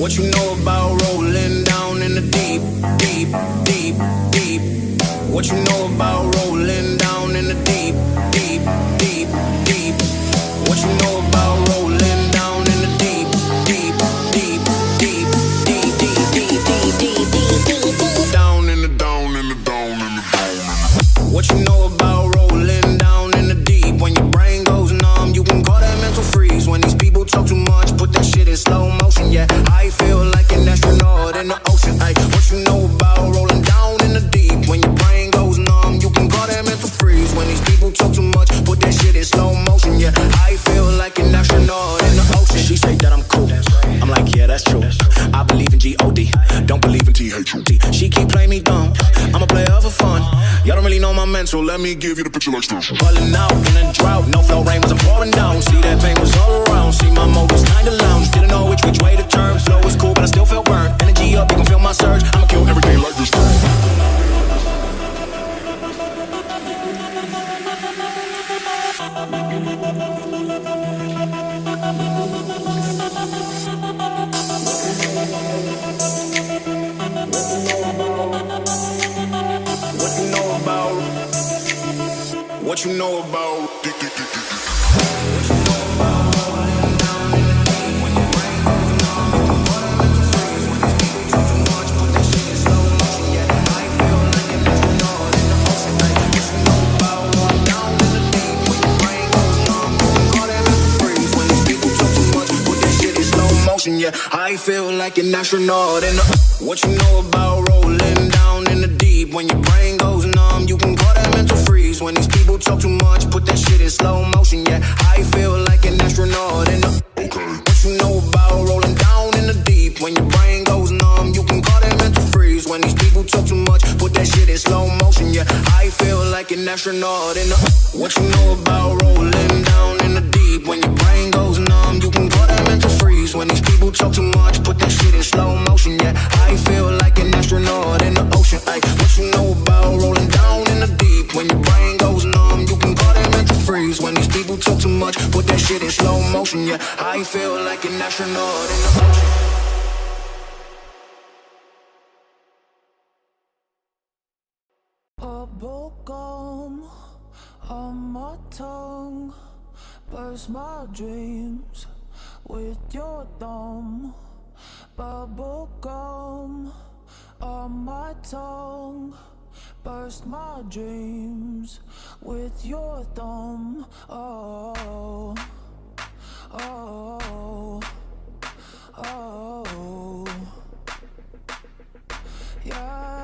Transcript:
What you know about rolling down in the deep, deep, deep, deep? What you know about rolling down in the deep, deep, deep, deep? What you know about rolling down in the deep, deep, deep, deep, deep, deep, deep, deep, deep, deep, deep, down in the down in the down in the down. What you know about rolling down in the deep? When your brain goes numb, you can call that mental freeze. When these people talk too much, put that shit in slow motion. Yeah, I feel like an astronaut in the ocean. Ay, what you know about rolling down in the deep? When your brain goes numb, you can call that mental freeze. When these people talk too much, put that shit in slow motion. Yeah, I feel like an astronaut in the ocean. She say that I'm cool. I'm like, yeah, that's true. I believe in G-O-D, don't believe in T-H-U-D. She keep playing me dumb, I'm a player for fun. Y'all don't really know my mental, let me give you the picture like this. Falling out in a drought, no flow rain wasn't pouring down. See that pain was all around, see my mode was kinda lounge. Didn't know which way to turn, flow was cool but I still felt burned. Energy up, you can feel my surge, I'ma kill everything like this. What you know about yeah, I feel like an astronaut in the. What you know about rolling down in the deep? When your brain goes numb, you can call that mental freeze. When these people talk too much, put that shit in slow motion. Yeah, I feel like an astronaut in the. Okay. What you know about rolling down in the deep? When your brain goes numb, you can call that mental freeze. When these people talk too much, put that shit in slow motion. Yeah, I feel like an astronaut in the. What you know about rolling down in the deep? When your brain goes numb, you can call that mental freeze. When these people talk too much, put that shit in slow motion. Yeah, I feel like an astronaut in the ocean. Ay, what you know about rolling down in the deep? When your brain goes numb, you can call that mental freeze. When these people talk too much, put that shit in slow motion. Yeah, I feel like an astronaut in the ocean. A bubblegum on my tongue, burst my dreams with your thumb. Bubblegum on my tongue, burst my dreams with your thumb. Oh, oh, oh, yeah.